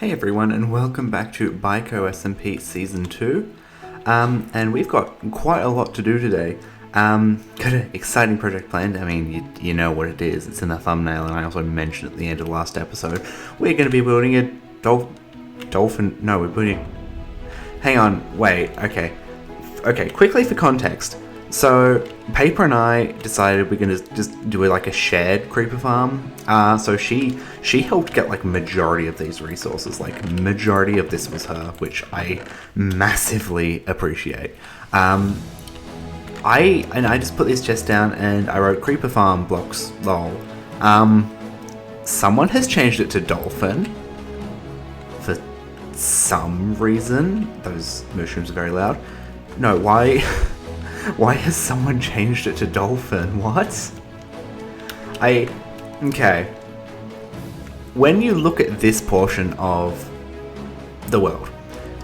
Hey everyone, and welcome back to BiCo SMP Season 2. And we've got quite a lot to do today. Got an exciting project planned. I mean, you know what it is. It's in the thumbnail, and I also mentioned at the end of the last episode. We're going to be building a dolphin... No, we're building... Hang on, wait, okay. Okay, quickly for context. So, Paper and I decided we're going to just do like a shared creeper farm. So she helped get like majority of these resources. Like majority of this was her, which I massively appreciate. I just put this chest down and I wrote creeper farm blocks lol. Someone has changed it to dolphin for some reason. Those mushrooms are very loud. No, why? Why has someone changed it to dolphin? What? Okay. When you look at this portion of the world,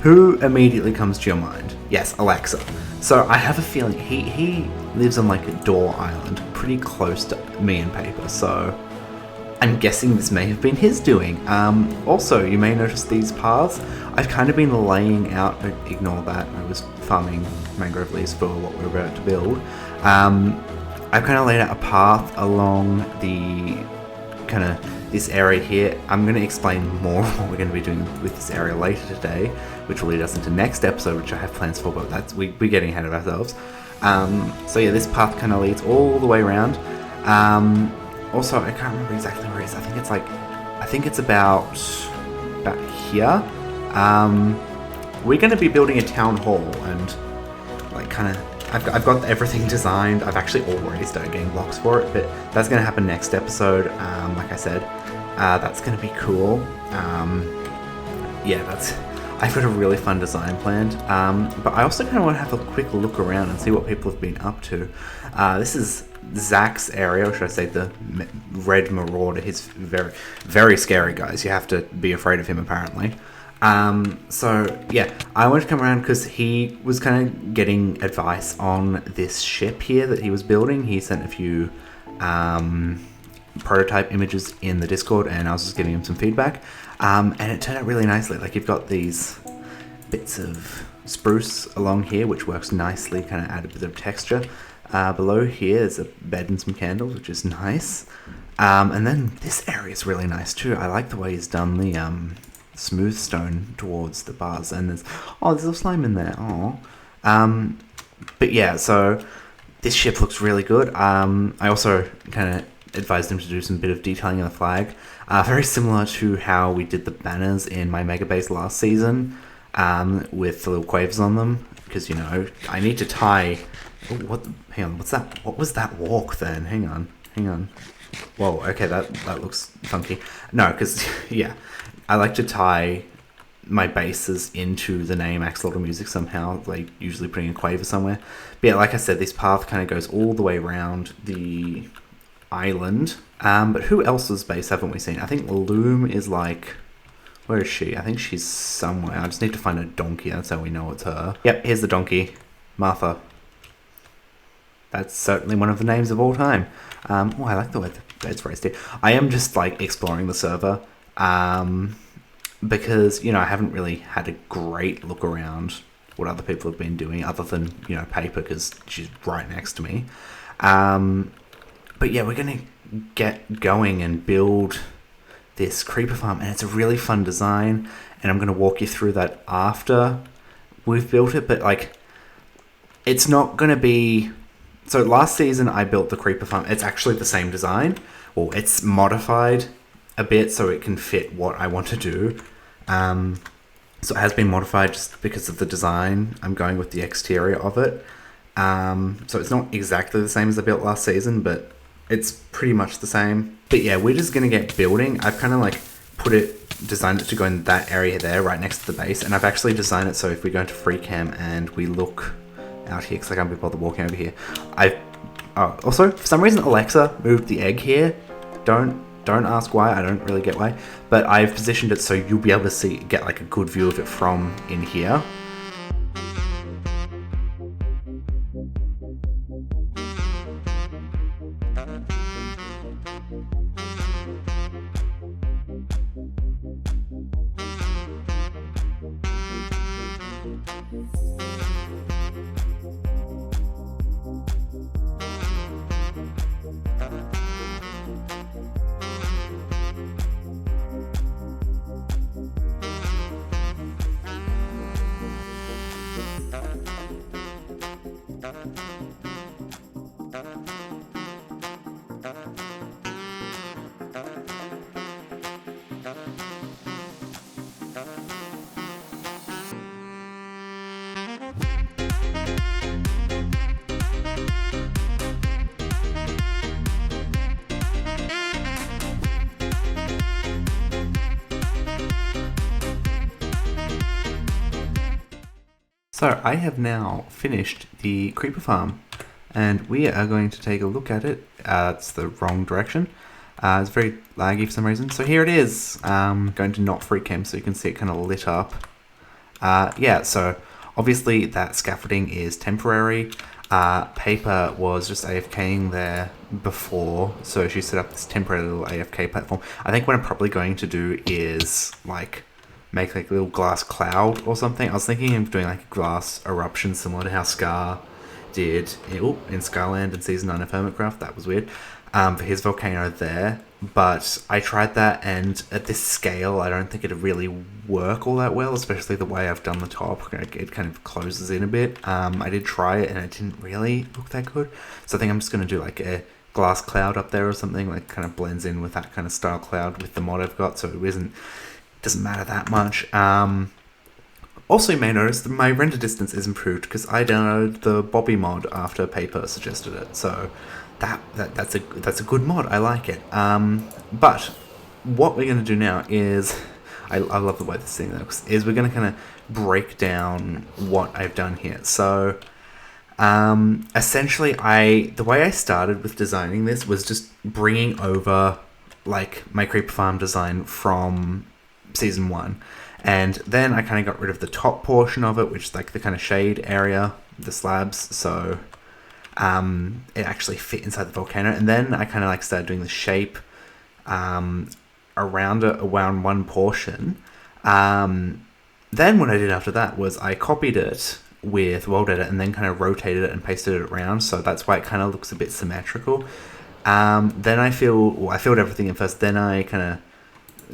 who immediately comes to your mind? Yes, Alexa. So I have a feeling he lives on like a door island, pretty close to me and Paper, so I'm guessing this may have been his doing. Also, you may notice these paths. I've kind of been laying out, ignore that, I was farming mangrove leaves for what we were about to build. I've kind of laid out a path along the kind of this area here. I'm going to explain more what we're going to be doing with this area later today, which will lead us into next episode, which I have plans for, but we're getting ahead of ourselves. So yeah, this path kind of leads all the way around. Also, I can't remember exactly where it is. I think it's about here. We're going to be building a town hall, and like kind of I've got everything designed. I've actually already started getting blocks for it, but that's going to happen next episode. Like I said, that's going to be cool. Yeah, I've got a really fun design planned. But I also kind of want to have a quick look around and see what people have been up to. This is Zach's area, or should I say the Red Marauder. He's very, very scary, guys. You have to be afraid of him, apparently. So yeah, I wanted to come around because he was kind of getting advice on this ship here that he was building. He sent a few prototype images in the Discord, and I was just giving him some feedback. And it turned out really nicely. Like, you've got these bits of spruce along here, which works nicely, kind of add a bit of texture. Below here is a bed and some candles, which is nice. And then this area is really nice too. I like the way he's done the smooth stone towards the bars, and there's a little slime in there. But yeah, so this ship looks really good. I also kind of advised him to do some bit of detailing in the flag, very similar to how we did the banners in my mega base last season, with the little quavers on them, because, you know, I need to tie. Hang on, what's that? What was that walk then? Hang on. Whoa, okay, that looks funky. No, because yeah, I like to tie my bases into the name Axolotl Music somehow, like usually putting a quaver somewhere. But yeah, like I said, this path kind of goes all the way around the island. But who else's base haven't we seen? I think Loom is like... Where is she? I think she's somewhere. I just need to find a donkey, that's how we know it's her. Yep, here's the donkey. Martha. That's certainly one of the names of all time. I like the way the bed's raised here. I am just like exploring the server. Because, you know, I haven't really had a great look around what other people have been doing, other than, you know, Paper, because she's right next to me. But yeah, we're going to get going and build this creeper farm, and it's a really fun design, and I'm going to walk you through that after we've built it. But like, it's not going to be... So last season I built the creeper farm. It's actually the same design. Well, it's modified a bit so it can fit what I want to do. So it has been modified just because of the design. I'm going with the exterior of it. So it's not exactly the same as I built last season, but it's pretty much the same. But yeah, we're just going to get building. I've kind of like designed it to go in that area there, right next to the base. And I've actually designed it so if we go into free cam and we look out here, because I can't be bothered walking over here. Also, for some reason, Alexa moved the egg here. Don't ask why. I don't really get why. But I've positioned it so you'll be able to get like a good view of it from in here. So I have now finished the creeper farm, and we are going to take a look at it. It's the wrong direction. It's very laggy for some reason. So here it is. Going to not free cam so you can see it kind of lit up. Yeah, so obviously that scaffolding is temporary. Paper was just AFKing there before, so she set up this temporary little AFK platform. I think what I'm probably going to do is like make like a little glass cloud or something. I was thinking of doing like a glass eruption similar to how Scar did in Scarland in Season 9 of Hermitcraft. That was weird. For his volcano there. But I tried that, and at this scale, I don't think it'd really work all that well, especially the way I've done the top. It kind of closes in a bit. I did try it, and it didn't really look that good. So I think I'm just going to do like a glass cloud up there or something, like kind of blends in with that kind of style cloud with the mod I've got, so it doesn't matter that much. Also, you may notice that my render distance is improved because I downloaded the Bobby mod after Paper suggested it. So that's a good mod. I like it. But what we're going to do now is, I love the way this thing looks, is we're going to kind of break down what I've done here. So essentially, the way I started with designing this was just bringing over like my creeper farm design from Season 1. And then I kind of got rid of the top portion of it, which is like the kind of shade area, the slabs, so it actually fit inside the volcano. And then I kind of like started doing the shape around one portion. Then what I did after that was I copied it with World Edit and then kind of rotated it and pasted it around, so that's why it kind of looks a bit symmetrical. Then I filled everything in first, then I kind of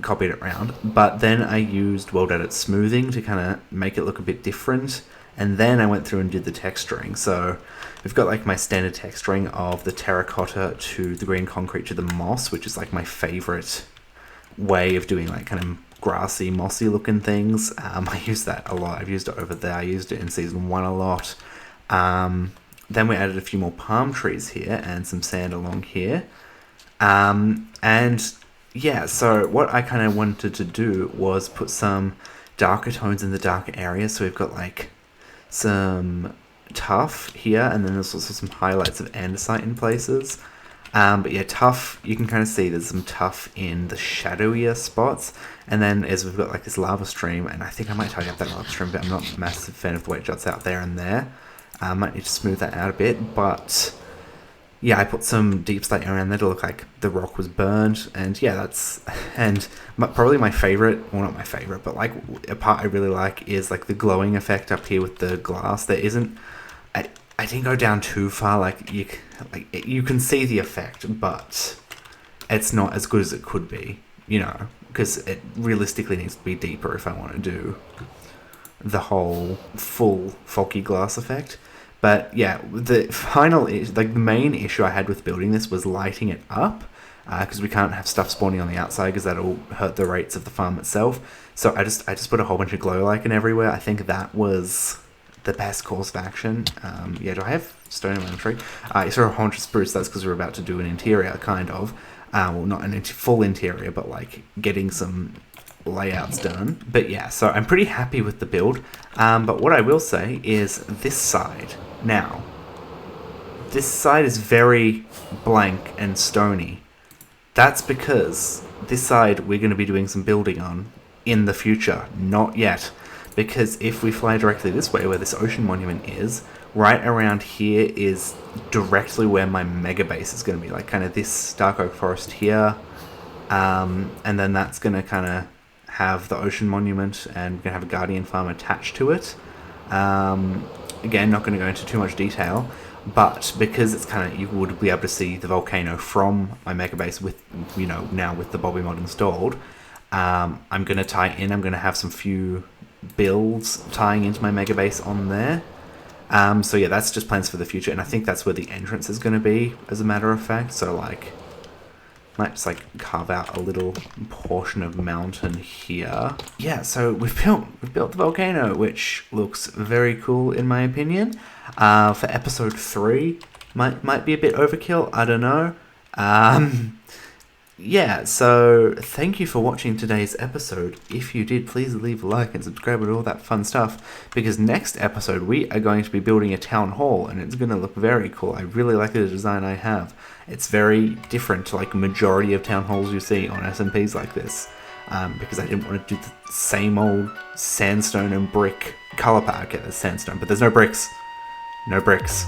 copied it around, but then I used World Edit smoothing to kind of make it look a bit different, and then I went through and did the texturing. So we've got like my standard texturing of the terracotta to the green concrete to the moss, which is like my favorite way of doing like kind of grassy, mossy looking things. I use that a lot. I've used it over there. I used it in Season 1 a lot. Then we added a few more palm trees here and some sand along here. And yeah, so what I kind of wanted to do was put some darker tones in the darker areas. So we've got like some tuff here, and then there's also some highlights of andesite in places. But yeah, tuff, you can kind of see there's some tuff in the shadowier spots. And then as we've got like this lava stream, and I think I might tidy up that lava stream, but I'm not a massive fan of the way it juts out there and there. I might need to smooth that out a bit, but yeah, I put some deep slate around there to look like the rock was burned, and yeah, probably my favorite, well, not my favorite, but like a part I really like is like the glowing effect up here with the glass. There isn't, I didn't go down too far, like you can see the effect, but it's not as good as it could be, you know, because it realistically needs to be deeper if I want to do the whole full foggy glass effect. But yeah, the main issue I had with building this was lighting it up, because we can't have stuff spawning on the outside because that'll hurt the rates of the farm itself. So I just put a whole bunch of glow lichen everywhere. I think that was the best course of action. Yeah, do I have stone in my tree? You saw a whole bunch of spruce. That's because we're about to do an interior, kind of. Well, not a full interior, but like getting some layouts done. But yeah, so I'm pretty happy with the build. But what I will say is this side. Now, this side is very blank and stony. That's because this side we're going to be doing some building on in the future, not yet. Because if we fly directly this way, where this ocean monument is, right around here is directly where my mega base is going to be, like kind of this dark oak forest here, and then that's going to kind of have the ocean monument, and we're going to have a guardian farm attached to it. Again, not going to go into too much detail, but because it's kind of, you would be able to see the volcano from my mega base with, you know, now with the Bobby mod installed, I'm going to tie in, I'm going to have some few builds tying into my mega base on there. So yeah, that's just plans for the future, and I think that's where the entrance is going to be, as a matter of fact. So like, might just like carve out a little portion of mountain here. Yeah, so we've built the volcano, which looks very cool in my opinion. For episode 3, might be a bit overkill. I don't know. yeah, so thank you for watching today's episode. If you did, please leave a like and subscribe and all that fun stuff, because next episode we are going to be building a town hall, and it's going to look very cool. I really like the design I have. It's very different to like majority of town halls you see on SMPs like this, because I didn't want to do the same old sandstone and brick color palette. Okay, there's sandstone, but there's no bricks. No bricks.